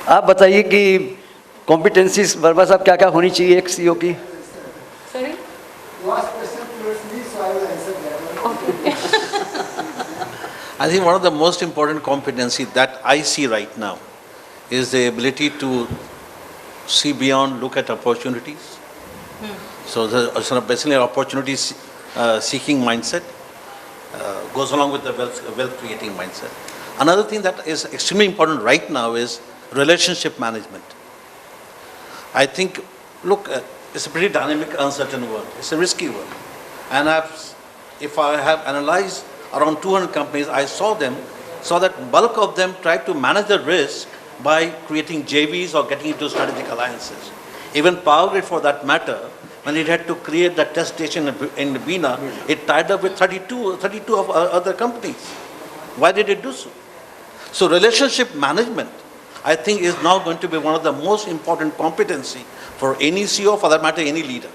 आप बताइए कि कॉम्पिटेंसीज वर्मा साहब क्या क्या होनी चाहिए एक सीईओ की? Sorry? Last question towards me, so I will answer that one. I think one of the most important competency that I see right now is the ability to see beyond, look at opportunities. So basically opportunity seeking mindset goes along with the wealth creating mindset. Another thing that is extremely important right now is relationship management. I think, look, it's a pretty dynamic, uncertain world. It's a risky world. And if I have analyzed around 200 companies, I saw that bulk of them tried to manage the risk by creating JVs or getting into strategic alliances. Even Power Grid, for that matter, when it had to create the test station in Bina, it tied up with 32 of other companies. Why did it do so? So relationship management, I think, is now going to be one of the most important competency for any CEO, for that matter, any leader.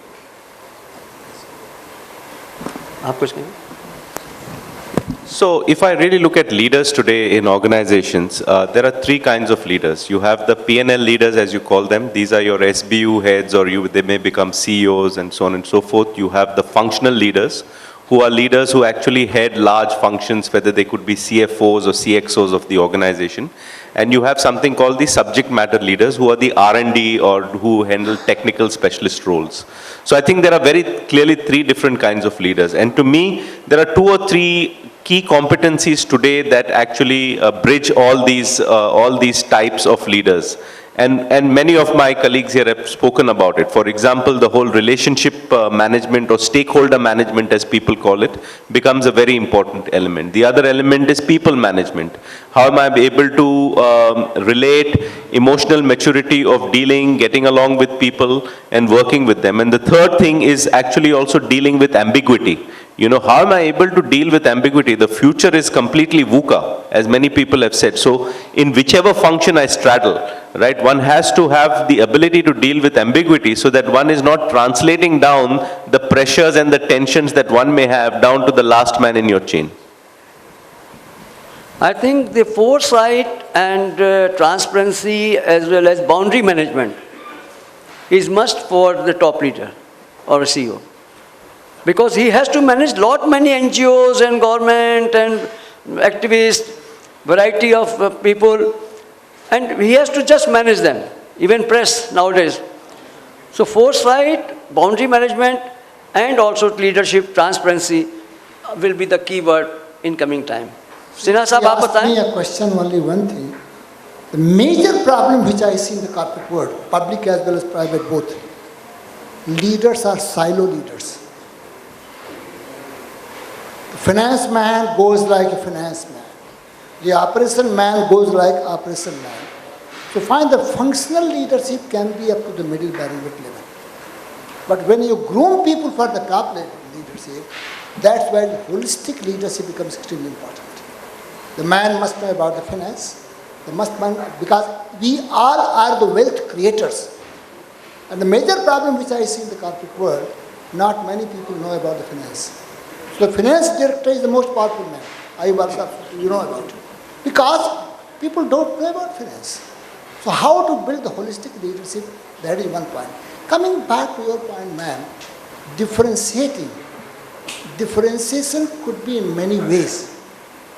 आप कुछ कहेंगे? So if I really look at leaders today in organizations, there are three kinds of leaders. You have the P&L leaders, as you call them. These are your SBU heads, or they may become CEOs and so on and so forth. You have the functional leaders, who are leaders who actually head large functions, whether they could be CFOs or CXOs of the organization. And you have something called the subject matter leaders, who are the R&D or who handle technical specialist roles. So I think there are very clearly three different kinds of leaders. And to me, there are two or three key competencies today that actually bridge all these types of leaders. And many of my colleagues here have spoken about it. For example, the whole relationship management or stakeholder management, as people call it, becomes a very important element. The other element is people management. How am I able to relate, emotional maturity of dealing, getting along with people and working with them. And the third thing is actually also dealing with ambiguity. You know, how am I able to deal with ambiguity? The future is completely VUCA, as many people have said. So in whichever function I straddle, right, one has to have the ability to deal with ambiguity so that one is not translating down the pressures and the tensions that one may have down to the last man in your chain. I think the foresight and transparency as well as boundary management is must for the top leader or a CEO. Because he has to manage many NGOs and government and activists, variety of people, and he has to just manage them, even press nowadays. So foresight, boundary management, and also leadership, transparency will be the key word in coming time. Sinha Sahab, aap Ask me bataएं. a question, only one thing. The major problem which I see in the corporate world, public as well as private both, leaders are silo leaders. The finance man goes like a finance man. The operation man goes like operation man. So find the functional leadership can be up to the middle bandwidth level. But when you groom people for the top level leadership, that's where the holistic leadership becomes extremely important. The man must know about the finance. Because we all are the wealth creators. And the major problem which I see in the corporate world, not many people know about the finance. So the finance director is the most powerful man. I also, you know about it. Because people don't know about finance. So how to build the holistic leadership, that is one point. Coming back to your point, ma'am, differentiation could be in many ways.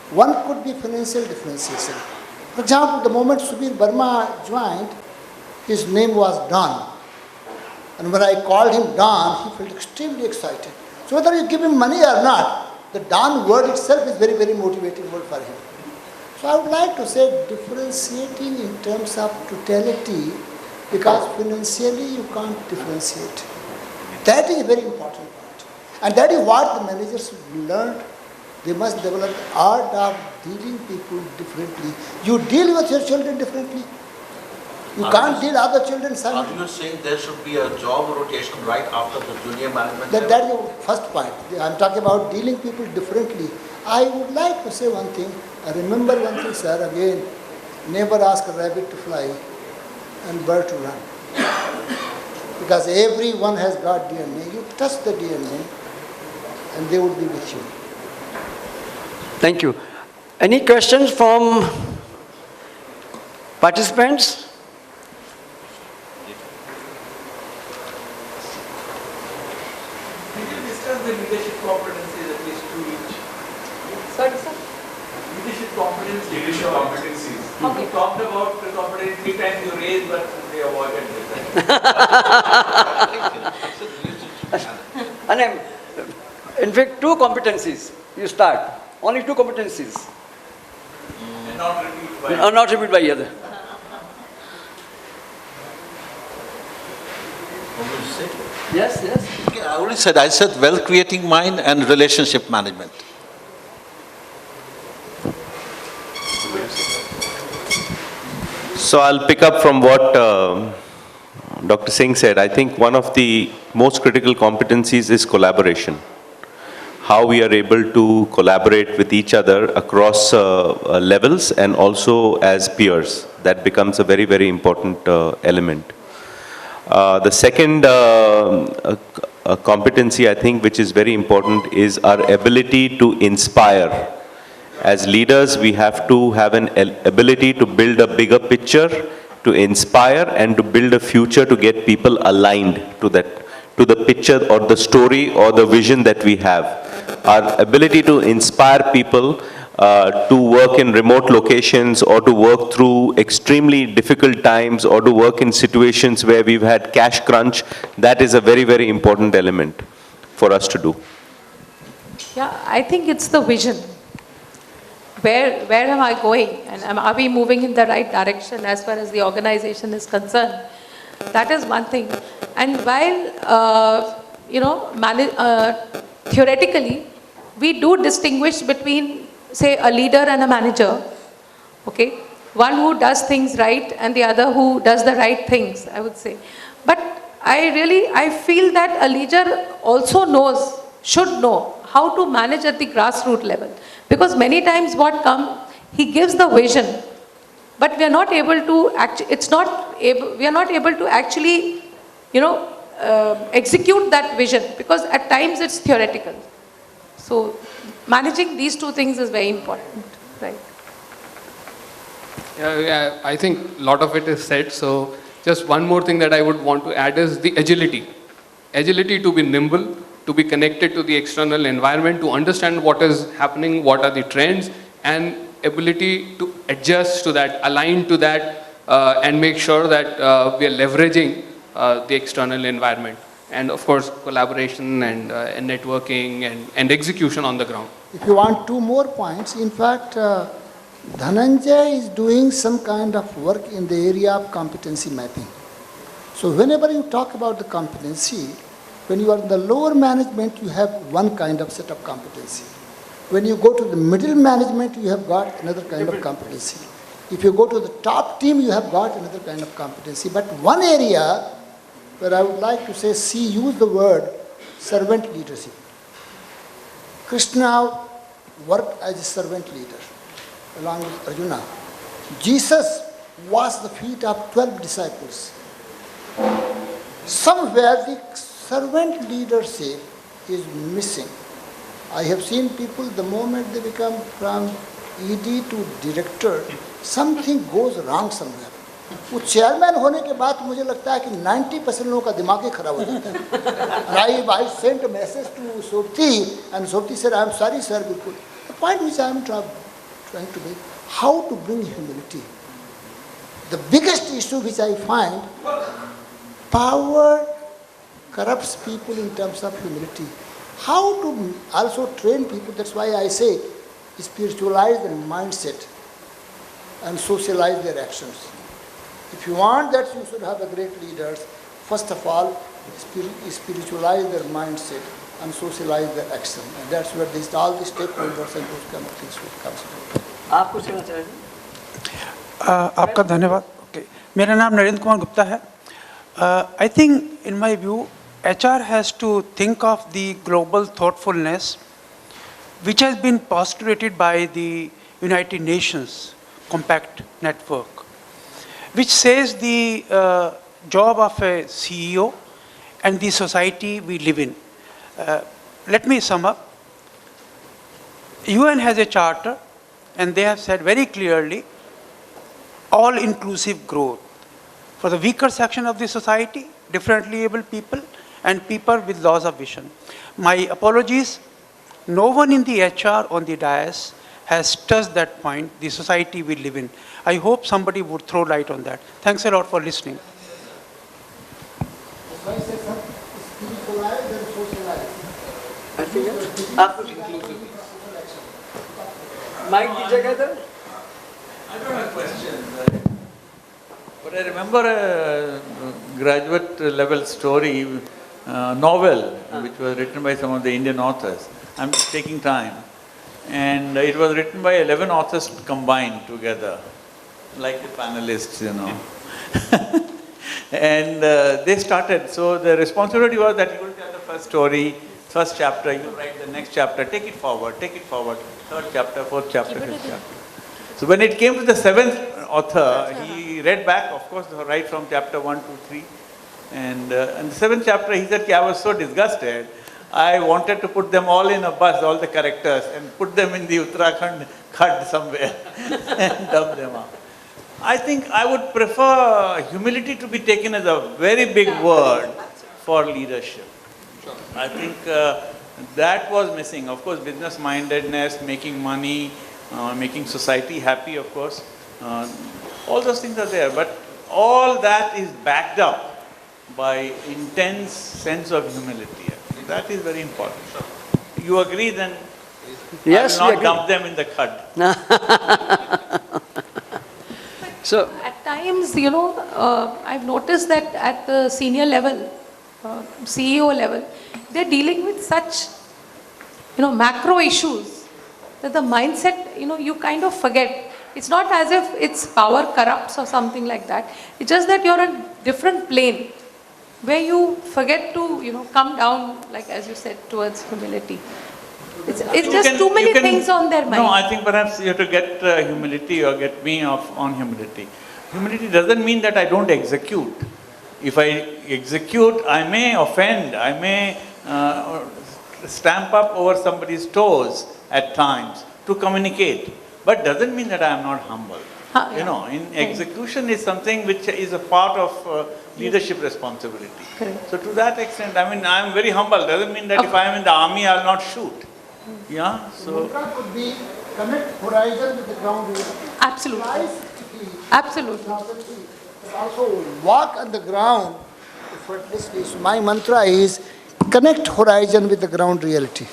One could be financial differentiation. For example, the moment Subir Verma joined, his name was Don. And when I called him Don, he felt extremely excited. So whether you give him money or not, the Don word itself is very, very motivating word for him. So I would like to say differentiating in terms of totality, because financially you can't differentiate. That is a very important point. And that is what the managers learned. They must develop the art of dealing people differently. You deal with your children differently. You can't deal other children silently. Are you saying there should be a job rotation right after the junior management? That is the first point. I'm talking about dealing people differently. I would like to say one thing. I remember one thing, sir, again, never ask a rabbit to fly and bird to run. Because everyone has got DNA. You touch the DNA and they would be with you. Thank you. Any questions from participants? is the leadership competencies, at least two each? Sorry, sir. Leadership competencies. Leadership competencies. Okay. You talked about the competency 3 times you raised, but they avoided this. And in fact, 2 competencies you start. Only 2 competencies. And not repeat by. Are not repeated by other. Yes, yes. Okay, I already said, I said wealth creating mind and relationship management. So I'll pick up from what Dr. Singh said. I think one of the most critical competencies is collaboration. How we are able to collaborate with each other across levels and also as peers. That becomes a very, very important element. The second competency, I think, which is very important is our ability to inspire. As leaders, we have to have an ability to build a bigger picture, to inspire and to build a future to get people aligned to that, to the picture or the story or the vision that we have. Our ability to inspire people to work in remote locations or to work through extremely difficult times or to work in situations where we've had cash crunch, that is a very, very important element for us to do. Yeah, I think it's the vision. Where am I going? And are we moving in the right direction as far as the organization is concerned? That is one thing. And while, theoretically, we do distinguish between, say, a leader and a manager, okay? One who does things right and the other who does the right things, I would say. But I feel that a leader also should know how to manage at the grassroots level. Because many times he gives the vision, but we are not able to actually, execute that vision because at times it's theoretical. So managing these 2 things is very important, right? Yeah, I think a lot of it is said. So just one more thing that I would want to add is the agility. Agility to be nimble, to be connected to the external environment, to understand what is happening, what are the trends, and ability to adjust to that, align to that, and make sure that we are leveraging the external environment. And of course, collaboration and networking and execution on the ground. If you want 2 more points, in fact, Dhananjay is doing some kind of work in the area of competency mapping. So whenever you talk about the competency, when you are in the lower management, you have one kind of set of competency. When you go to the middle management, you have got another kind of competency. If you go to the top team, you have got another kind of competency. But one area where I would like to say, use the word servant leadership. Krishna worked as a servant leader along with Arjuna. Jesus washed the feet of 12 disciples. Somewhere the servant leadership is missing. I have seen people, the moment they become from ED to director, something goes wrong somewhere. वो chairman होने के बाद मुझे लगता है कि 90% लोगों का दिमाग ही खराब हो जाता है. I sent a message to Sopti and Sopti said, I am sorry sir, बिल्कुल. The point which I am trying to make, how to bring humility. The biggest issue which I find, power corrupts people in terms of humility. How to also train people, that's why I say spiritualize their mindset and socialize their actions. If you want that you should have a great leaders, first of all, spiritualize their mindset and socialize their action. And that's where all the stakeholders and those kind of things will come from. आप कुछ कहना चाहेंगे? आपका धन्यवाद. Okay. मेरा नाम नरेंद्र कुमार गुप्ता है. I think in my view, HR has to think of the global thoughtfulness which has been postulated by the United Nations Compact Network, which says the job of a CEO and the society we live in. Let me sum up. UN has a charter and they have said very clearly all-inclusive growth for the weaker section of the society, differently able people, and people with loss of vision. My apologies. No one in the HR on the dais has touched that point, the society we live in. I hope somebody would throw light on that. Thanks a lot for listening. Spiritualize and socialize. Mike दीजिएगा इधर. I don't have questions, but I remember a graduate level story, novel, which was written by some of the Indian authors. I'm taking time. And it was written by 11 authors combined together, like the panelists, you know. And they started, so the responsibility was that you will tell the first story, first chapter, you write the next chapter, take it forward, third chapter, fourth chapter, fifth chapter. So when it came to the seventh author, he read back, of course, right from chapter 1, 2, 3. And in the seventh chapter, he said, I was so disgusted, I wanted to put them all in a bus, all the characters, and put them in the Uttarakhand khad somewhere and dump them out. I think I would prefer humility to be taken as a very big word for leadership. I think that was missing. Of course, business-mindedness, making money, making society happy, of course. All those things are there, but all that is backed up by intense sense of humility. That is very important. You agree then? Yes, I we will not agree. dump them in the khad. So, At times, I've noticed that at the senior level, CEO level, they're dealing with such, macro issues that the mindset, you kind of forget. It's not as if it's power corrupts or something like that. It's just that you're on a different plane where you forget to, come down, like as you said, towards humility. It's just too many things on their mind. No, I think perhaps you have to get humility or get me off on humility. Humility doesn't mean that I don't execute. If I execute, I may offend, I may stamp up over somebody's toes at times to communicate, but doesn't mean that I am not humble. Yeah. In execution is something which is a part of leadership responsibility. Correct. So to that extent, I am very humble. Doesn't mean that if I am in the army, I will not shoot. Yeah, so. Mantra could be connect horizon with the ground reality. Absolutely. Fly stickly, Absolutely. but also walk on the ground effortlessly. So my mantra is connect horizon with the ground reality.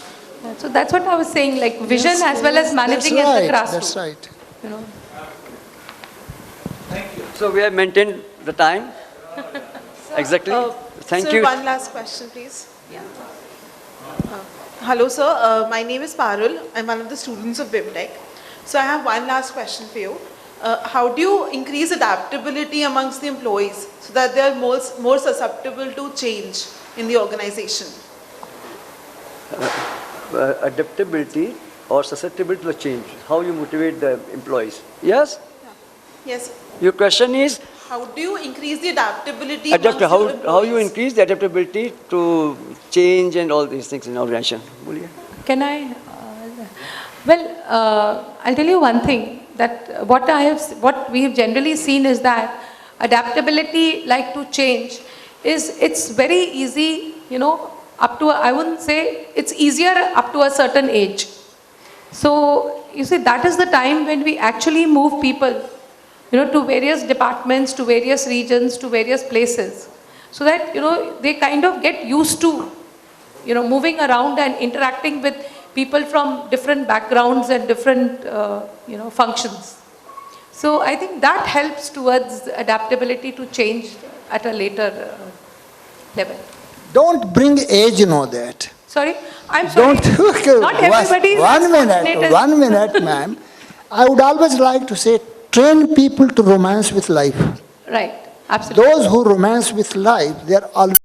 Yeah, so that's what I was saying, like vision as well as managing That's at the right, grassroots. that's right. so we have maintained the time. Exactly. Thank sir, you. one last question, please. Hello, sir. My name is Parul. I'm one of the students of BIMTech. So I have one last question for you. How do you increase adaptability amongst the employees so that they are more susceptible to change in the organization? Adaptability or susceptibility to change. How you motivate the employees. Yes? Yes. Your question is, How do you increase the adaptability amongst your how you employees? increase the adaptability to change and all these things in organization. Boliye. Can I? I'll tell you one thing, that what we have generally seen is that adaptability, like to change, it's very easy, up to, I wouldn't say, it's easier up to a certain age. So, you see, that is the time when we actually move people, to various departments, to various regions, to various places, so that, they kind of get used to, moving around and interacting with people from different backgrounds and different, functions. So I think that helps towards adaptability to change at a later level. Don't bring age in all that. Sorry? I'm sorry. Don't. Not everybody is as fortunate as- 1 minute, ma'am. I would always like to say, train people to romance with life. Right, absolutely. Those who romance with life, they are always